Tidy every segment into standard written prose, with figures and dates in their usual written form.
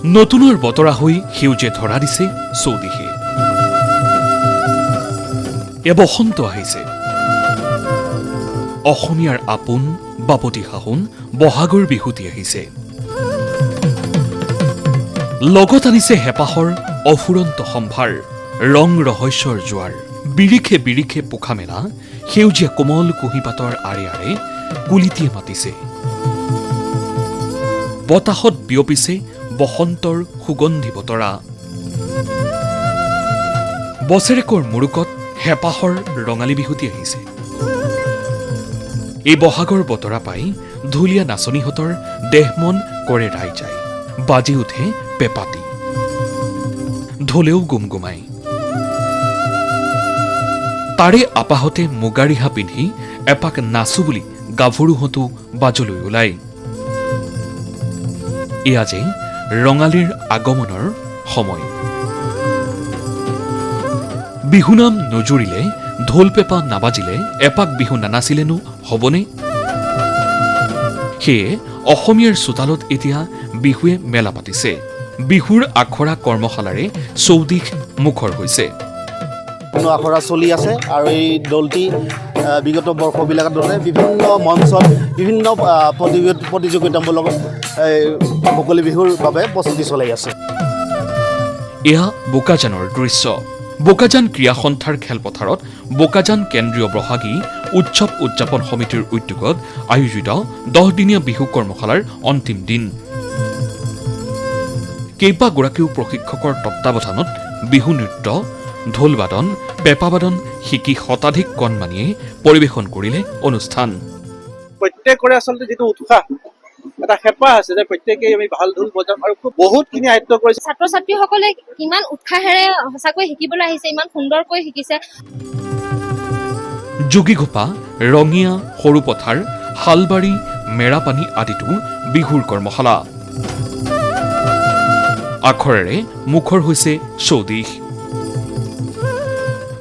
নতুনৰ বতৰা হৈ সেউজে ধৰা দিছে চৌদিশে। বসন্ত আহিছে। অসমীয়াৰ আপোন বাপতি সাহোন বহাগৰ বিহুতি আহিছে। লগত আনিছে হেঁপাহৰ অফুৰন্ত সম্ভাৰ, ৰং ৰহস্যৰ জোৱাৰ। বিৰিখে বিৰিখে পোখা মেলা সেউজীয়া কোমল কুঁহিপাতৰ আৰে আৰে কুলিটিয়ে মাতিছে। বতাহত বিয়পিছে বসন্তৰ সুগন্ধি বতৰা। বছেৰেকৰ মুৰুকত হেঁপাহৰ ৰঙালী বিহুতি আহিছে। এই বহাগৰ বতৰা পাই ঢুলীয়া নাচনীহঁতৰ দেহ মন কৰে ৰাই যায়। বাজি উঠে পেঁপাতি, ঢোলেও গুমগুমাই। তাৰে আপাহতে মুগা ৰিহা পিন্ধি এপাক নাচো বুলি গাভৰুহঁতো বাজলৈ ওলায়। এয়া যে ৰঙালীৰ আগমনৰ সময়। বিহুনাম নজুৰিলে, ঢোল পেঁপা নাবাজিলে এপাক বিহু নানাচিলেনো হ'বনে? সেয়ে অসমীয়াৰ চোতালত এতিয়া বিহুৱে মেলা পাতিছে। বিহুৰ আখৰা কৰ্মশালাৰে চৌদিশ মুখৰ হৈছে। আখৰা চলি আছে আৰু এই দলটি বিগত বৰ্ষবিলাকৰ দৰে বিভিন্ন মঞ্চত বিভিন্ন প্ৰতিযোগিতামূলক মুকলি বিহুৰ বাবে প্ৰস্তুতি চলাই আছে। এয়া বোকাজানৰ দৃশ্য। বোকাজান ক্ৰীড়া সন্থাৰ খেলপথাৰত বোকাজান কেন্দ্ৰীয় বহাগী উৎসৱ উদযাপন সমিতিৰ উদ্যোগত আয়োজিত 10-দিনীয়া বিহু কৰ্মশালাৰ অন্তিম দিন। কেইবাগৰাকীও প্ৰশিক্ষকৰ তত্বাৱধানত বিহু নৃত্য, ঢোলবাদন, পেঁপাবাদন শিকি শতাধিক কণমানিয়ে পৰিৱেশন কৰিলে অনুষ্ঠান। প্ৰত্যেকৰে আচলতে যিটো উৎসাহ, এটা হেঁপাহ আছে যে প্ৰত্যেকেই আমি ভাল ঢোল বজাম আৰু বহুতখিনি আয়ত্ব কৰিছে। ছাত্ৰ ছাত্ৰীসকলে কিমান উৎসাহেৰে সঁচাকৈ শিকিবলৈ আহিছে, ইমান সুন্দৰকৈ শিকিছে। যোগীঘোপা, ৰঙিয়া, সৰুপথাৰ, শালবাৰী, মেৰাপানী আদিতো বিহুৰ কৰ্মশালা। আখৰেৰে মুখৰ হৈছে চৌদিশ।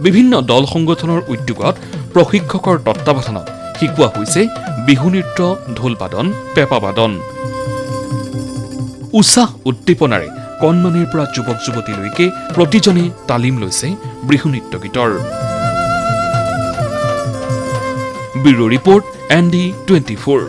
বিভিন্ন দল সংগঠনৰ উদ্যোগত প্ৰশিক্ষকৰ তত্বাৱধানত শিকোৱা হৈছে বিহু নৃত্য, ঢোলবাদন, পেঁপাবাদন। উৎসাহ উদ্দীপনাৰে কণমানিৰ পৰা যুৱক যুৱতীলৈকে প্ৰতিজনে তালিম লৈছে বিহু নৃত্য গীতৰ। Bureau report, ND24।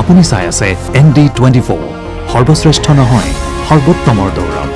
আপুনি চাই আছে ND24, সৰ্বশ্ৰেষ্ঠ নহয় সৰ্বোত্তমৰ দৌৰত।